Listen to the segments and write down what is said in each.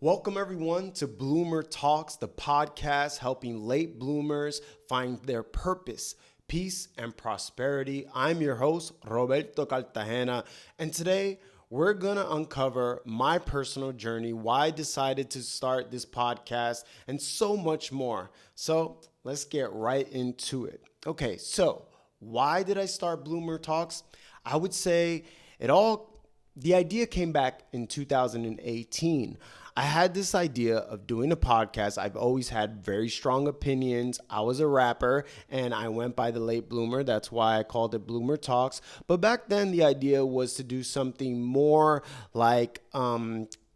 Welcome, everyone, to Bloomer Talks, the podcast helping late bloomers find their purpose, peace, and prosperity. I'm your host, Roberto Cartagena, and today we're going to uncover my personal journey, why I decided to start this podcast, and so much more. So let's get right into it. Okay, so why did I start Bloomer Talks? I would say the idea came back in 2018. I had this idea of doing a podcast. I've always had very strong opinions. I was a rapper and I went by the late bloomer. That's why I called it Bloomer Talks. But back then, the idea was to do something more like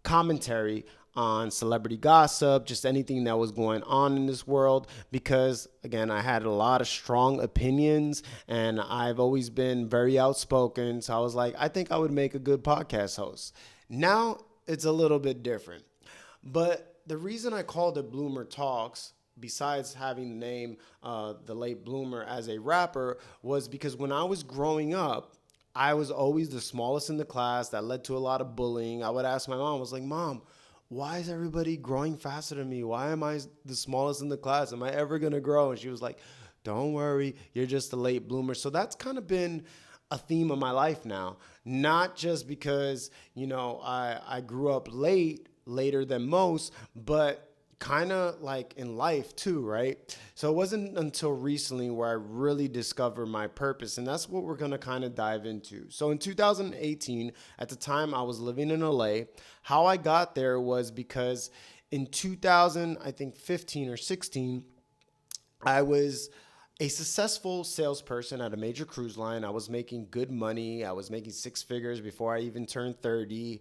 commentary on celebrity gossip, just anything that was going on in this world. Because again, I had a lot of strong opinions and I've always been very outspoken. So I was like, I think I would make a good podcast host. Now it's a little bit different. But the reason I called it Bloomer Talks, besides having the name The Late Bloomer as a rapper, was because when I was growing up, I was always the smallest in the class. That led to a lot of bullying. I would ask my mom, I was like, Mom, why is everybody growing faster than me? Why am I the smallest in the class? Am I ever going to grow? And she was like, don't worry, you're just a late bloomer. So that's kind of been a theme of my life now. Not just because, I grew up later than most, but kind of like in life too, right? So it wasn't until recently where I really discovered my purpose, and that's what we're going to kind of dive into. So in 2018, at the time I was living in LA, how I got there was because in 2000, I think 15 or 16, I was a successful salesperson at a major cruise line. I was making good money. I was making six figures before I even turned 30.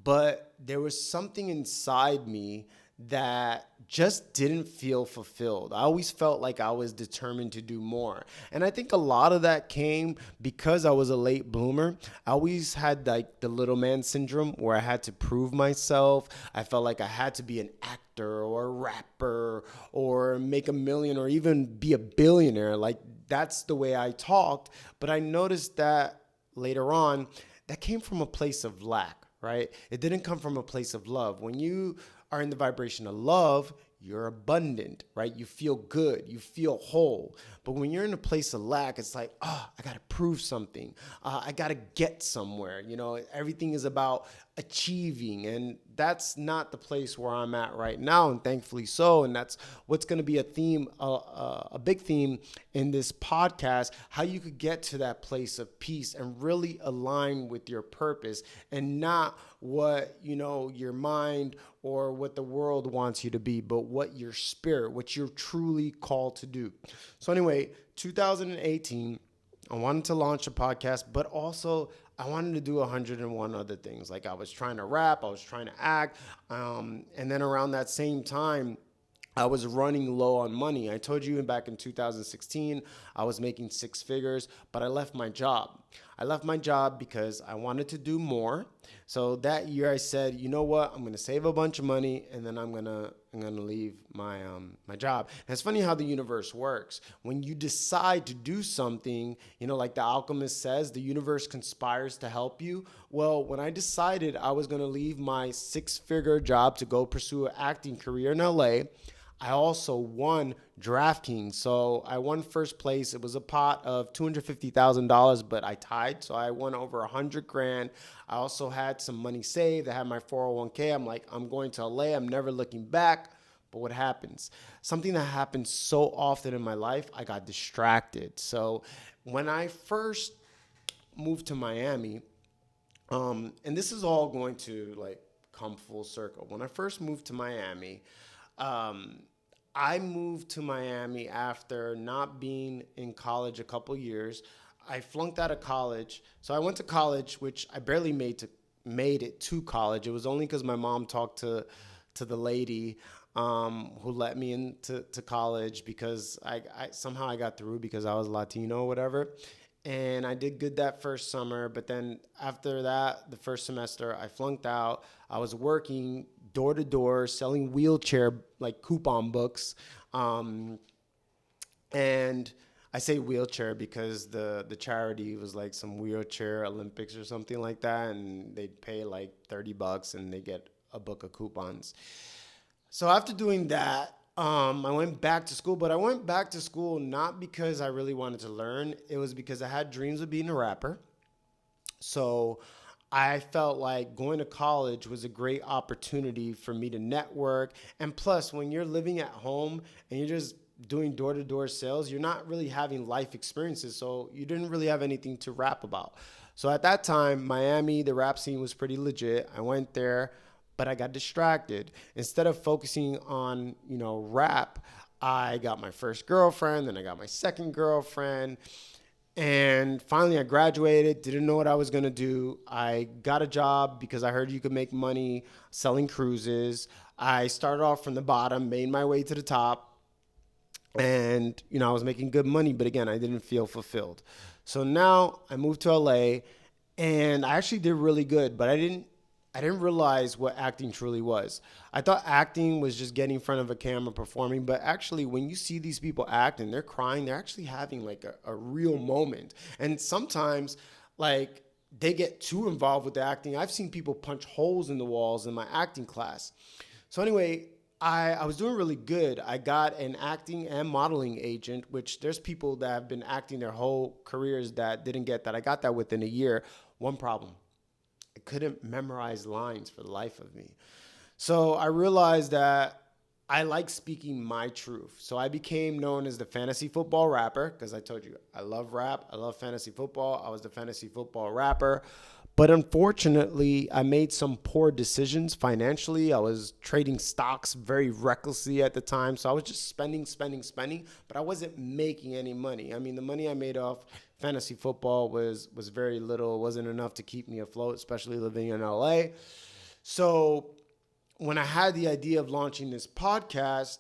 But there was something inside me that just didn't feel fulfilled. I always felt like I was determined to do more. And I think a lot of that came because I was a late bloomer. I always had like the little man syndrome where I had to prove myself. I felt like I had to be an actor or a rapper or make a million or even be a billionaire. Like that's the way I talked. But I noticed that later on, that came from a place of lack, right? It didn't come from a place of love. When you are in the vibration of love, you're abundant, right? You feel good, you feel whole. But when you're in a place of lack, it's like, I got to prove something. I got to get somewhere. Everything is about achieving. And that's not the place where I'm at right now. And thankfully so. And that's what's going to be a theme, a big theme in this podcast, how you could get to that place of peace and really align with your purpose and not what, your mind or what the world wants you to be, but what your spirit, what you're truly called to do. So anyway, 2018, I wanted to launch a podcast, but also I wanted to do 101 other things. Like I was trying to rap, I was trying to act. And then around that same time, I was running low on money. I told you back in 2016, I was making six figures, but I left my job. I left my job because I wanted to do more. So that year I said, you know what? I'm going to save a bunch of money and then I'm going to leave my job. And it's funny how the universe works. When you decide to do something, like the alchemist says, the universe conspires to help you. Well, when I decided I was going to leave my six-figure job to go pursue an acting career in LA, I also won DraftKings. So I won first place. It was a pot of $250,000, but I tied. So I won over $100,000. I also had some money saved. I had my 401k. I'm like, I'm going to LA. I'm never looking back. But what happens? Something that happens so often in my life, I got distracted. So when I first moved to Miami, and this is all going to like come full circle. When I first moved to Miami, I moved to Miami after not being in college a couple years. I flunked out of college. So I went to college, which I barely made it to college. It was only because my mom talked to the lady who let me into college because I somehow I got through because I was Latino or whatever. And I did good that first summer. But then after that, the first semester, I flunked out. I was working door to door selling wheelchair like coupon books. And I say wheelchair because the charity was like some wheelchair Olympics or something like that. And they'd pay like $30 and they get a book of coupons. So after doing that, I went back to school, but I went back to school not because I really wanted to learn. It was because I had dreams of being a rapper. So I felt like going to college was a great opportunity for me to network. And plus, when you're living at home and you're just doing door to door sales, you're not really having life experiences. So you didn't really have anything to rap about. So at that time, Miami, the rap scene was pretty legit. I went there, but I got distracted. Instead of focusing on, rap, I got my first girlfriend, then I got my second girlfriend. And finally, I graduated, didn't know what I was going to do. I got a job because I heard you could make money selling cruises. I started off from the bottom, made my way to the top. And, I was making good money, but again, I didn't feel fulfilled. So now I moved to LA and I actually did really good, but I didn't realize what acting truly was. I thought acting was just getting in front of a camera performing, but actually when you see these people act and they're crying, they're actually having like a real moment. And sometimes like they get too involved with the acting. I've seen people punch holes in the walls in my acting class. So anyway, I was doing really good. I got an acting and modeling agent, which there's people that have been acting their whole careers that didn't get that. I got that within a year. One problem. I couldn't memorize lines for the life of me. So I realized that I like speaking my truth. So I became known as the fantasy football rapper because I told you I love rap. I love fantasy football. I was the fantasy football rapper. But unfortunately, I made some poor decisions financially. I was trading stocks very recklessly at the time. So I was just spending, but I wasn't making any money. I mean, the money I made off fantasy football was very little. It wasn't enough to keep me afloat, especially living in LA. So when I had the idea of launching this podcast,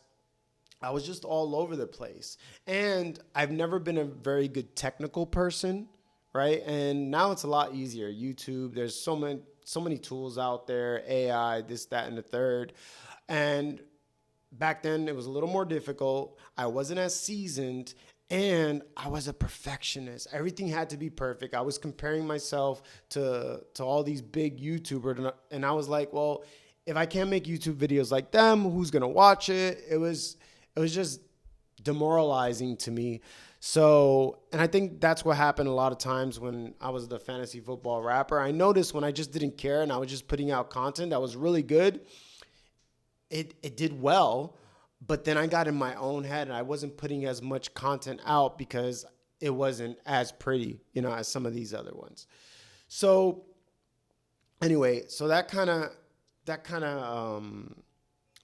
I was just all over the place. And I've never been a very good technical person, right? And now it's a lot easier. YouTube, there's so many tools out there, AI, this, that, and the third. And back then it was a little more difficult. I wasn't as seasoned and I was a perfectionist. Everything had to be perfect. I was comparing myself to all these big YouTubers and I was like, well, if I can't make YouTube videos like them, who's going to watch it? It was just demoralizing to me. So, and I think that's what happened a lot of times when I was the fantasy football rapper. I noticed when I just didn't care and I was just putting out content that was really good, it did well, but then I got in my own head and I wasn't putting as much content out because it wasn't as pretty, as some of these other ones. So anyway, so that kind of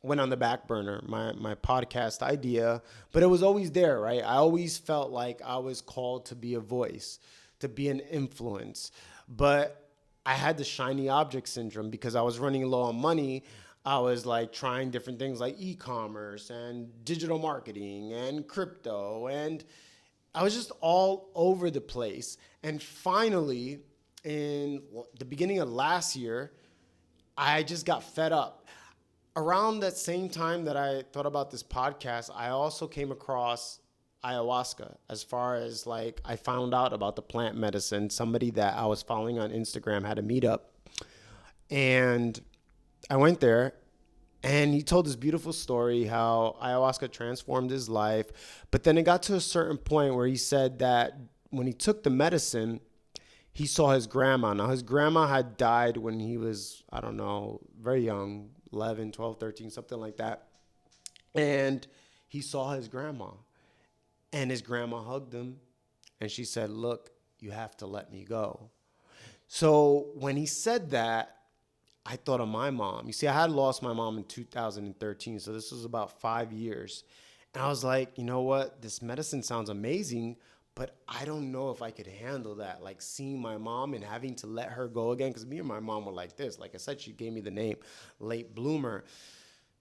went on the back burner, my podcast idea, but it was always there, right? I always felt like I was called to be a voice, to be an influence, but I had the shiny object syndrome because I was running low on money. I was like trying different things like e-commerce and digital marketing and crypto, and I was just all over the place. And finally, in the beginning of last year, I just got fed up. Around that same time that I thought about this podcast, I also came across ayahuasca. As far as like, I found out about the plant medicine. Somebody that I was following on Instagram had a meetup. And I went there and he told this beautiful story how ayahuasca transformed his life. But then it got to a certain point where he said that when he took the medicine, he saw his grandma. Now, his grandma had died when he was, I don't know, very young, 11, 12, 13, something like that. And he saw his grandma. And his grandma hugged him. And she said, look, you have to let me go. So when he said that, I thought of my mom. You see, I had lost my mom in 2013. So this was about 5 years. And I was like, you know what? This medicine sounds amazing, but I don't know if I could handle that. Like seeing my mom and having to let her go again. Because me and my mom were like this. Like I said, she gave me the name late bloomer.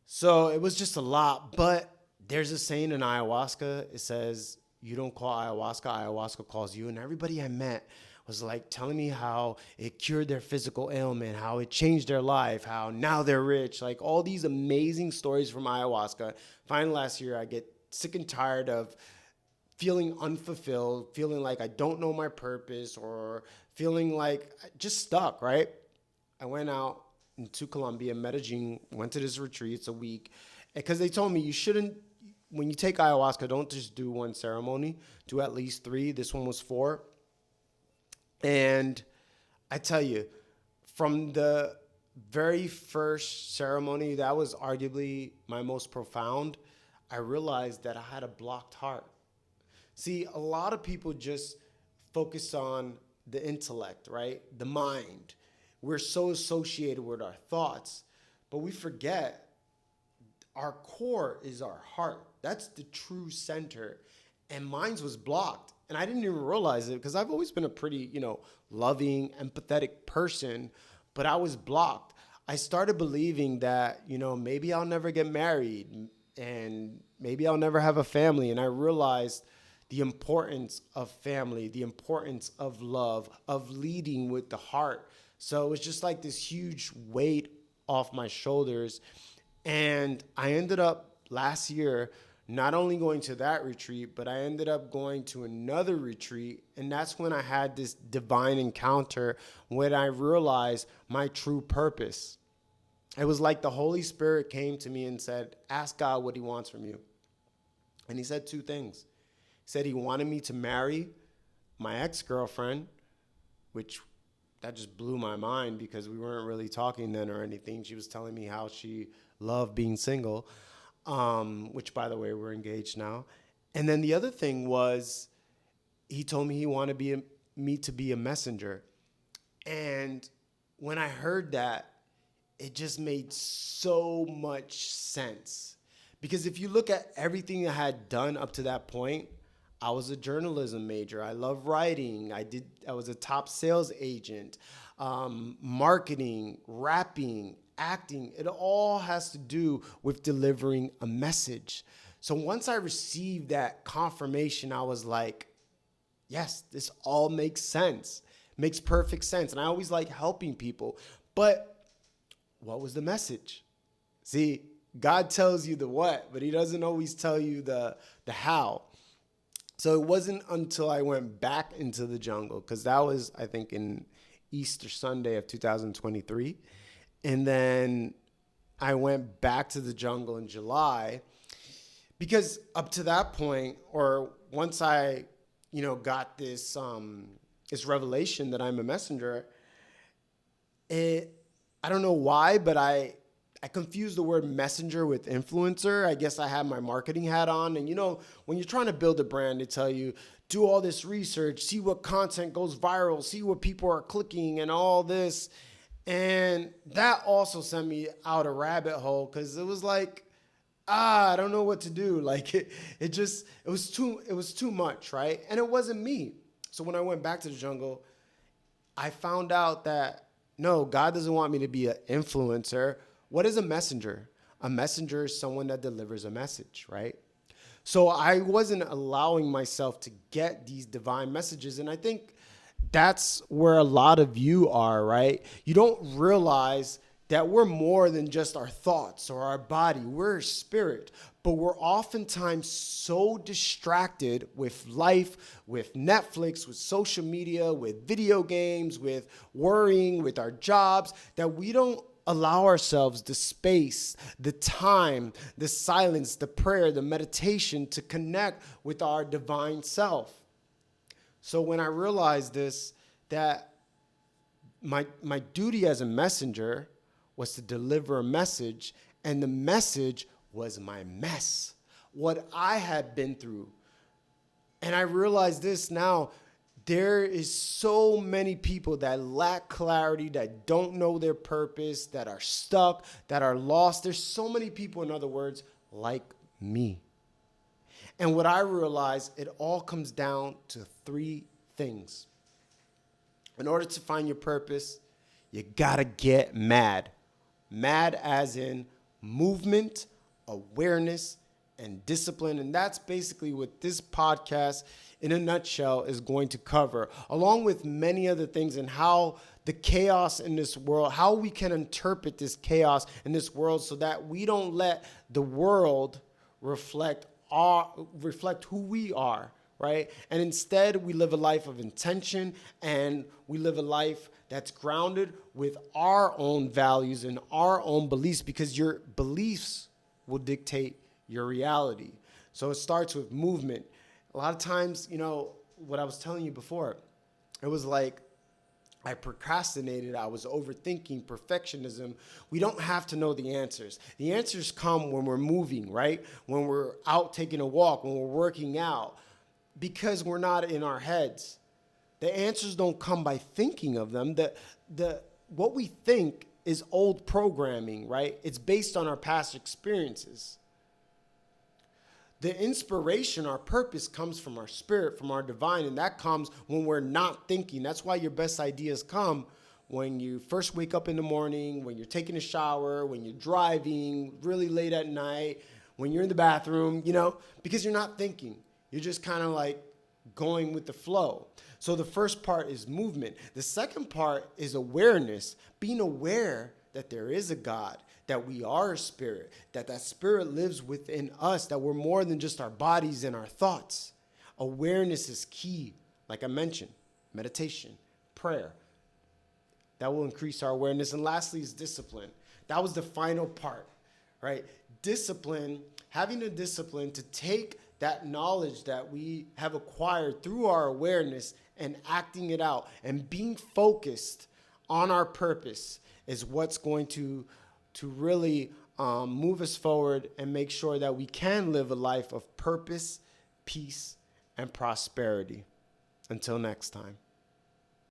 So it was just a lot. But there's a saying in ayahuasca. It says, you don't call ayahuasca, ayahuasca calls you. And everybody I met was like telling me how it cured their physical ailment, how it changed their life, how now they're rich, like all these amazing stories from ayahuasca. Finally, last year, I get sick and tired of feeling unfulfilled, feeling like I don't know my purpose or feeling like just stuck, right? I went out to Colombia, Medellin, went to this retreat. It's a week. Because they told me you shouldn't, when you take ayahuasca, don't just do one ceremony, do at least 3. This one was 4. And I tell you, from the very first ceremony, that was arguably my most profound, I realized that I had a blocked heart. See, a lot of people just focus on the intellect, right? The mind. We're so associated with our thoughts, but we forget our core is our heart. That's the true center. And mine was blocked. And I didn't even realize it because I've always been a pretty, loving, empathetic person, but I was blocked. I started believing that, maybe I'll never get married and maybe I'll never have a family. And I realized the importance of family, the importance of love, of leading with the heart. So it was just like this huge weight off my shoulders. And I ended up last year not only going to that retreat, but I ended up going to another retreat. And that's when I had this divine encounter when I realized my true purpose. It was like the Holy Spirit came to me and said, ask God what he wants from you. And he said 2 things. He said he wanted me to marry my ex-girlfriend, which that just blew my mind because we weren't really talking then or anything. She was telling me how she loved being single. Which, by the way, we're engaged now. And then the other thing was he told me he wanted me to be a messenger. And when I heard that, it just made so much sense. Because if you look at everything I had done up to that point, I was a journalism major. I love writing. I was a top sales agent, marketing, rapping, acting. It all has to do with delivering a message. So once I received that confirmation, I was like, yes, this all makes sense. Makes perfect sense. And I always like helping people. But what was the message? See, God tells you the what, but he doesn't always tell you the how. So it wasn't until I went back into the jungle, because that was, I think, in Easter Sunday of 2023. And then I went back to the jungle in July, because up to that point, or once I, got this revelation that I'm a messenger, I don't know why, but I confused the word messenger with influencer. I guess I had my marketing hat on. And, when you're trying to build a brand, they tell you, do all this research, see what content goes viral, see what people are clicking and all this. And that also sent me out a rabbit hole because it was like, I don't know what to do. Like it was too much, right? And it wasn't me. So when I went back to the jungle, I found out that no, God doesn't want me to be an influencer. What is a messenger? A messenger is someone that delivers a message, right? So I wasn't allowing myself to get these divine messages. And I think that's where a lot of you are, right? You don't realize that we're more than just our thoughts or our body. We're a spirit, but we're oftentimes so distracted with life, with Netflix, with social media, with video games, with worrying, with our jobs, that we don't allow ourselves the space, the time, the silence, the prayer, the meditation to connect with our divine self. So when I realized this, that my duty as a messenger was to deliver a message, and the message was my mess, what I had been through. And I realize this now, there is so many people that lack clarity, that don't know their purpose, that are stuck, that are lost. There's so many people, in other words, like me. And what I realize, it all comes down to 3 things. In order to find your purpose, you gotta get mad. Mad as in movement, awareness, and discipline. And that's basically what this podcast, in a nutshell, is going to cover, along with many other things, and how the chaos in this world, how we can interpret this chaos in this world so that we don't let the world reflect who we are, right? And instead, we live a life of intention, and we live a life that's grounded with our own values and our own beliefs, because your beliefs will dictate your reality. So it starts with movement. A lot of times, what I was telling you before, it was like I procrastinated. I was overthinking, perfectionism. We don't have to know the answers. The answers come when we're moving, right? When we're out taking a walk, when we're working out, because we're not in our heads. The answers don't come by thinking of them. What we think is old programming, right? It's based on our past experiences. The inspiration, our purpose, comes from our spirit, from our divine, and that comes when we're not thinking. That's why your best ideas come when you first wake up in the morning, when you're taking a shower, when you're driving really late at night, when you're in the bathroom, because you're not thinking. You're just kind of like going with the flow. So the first part is movement. The second part is awareness, being aware that there is a God, that we are a spirit, that spirit lives within us, that we're more than just our bodies and our thoughts. Awareness is key. Like I mentioned, meditation, prayer. That will increase our awareness. And lastly is discipline. That was the final part, right? Discipline, having a discipline to take that knowledge that we have acquired through our awareness and acting it out and being focused on our purpose is what's going to really move us forward and make sure that we can live a life of purpose, peace, and prosperity. Until next time.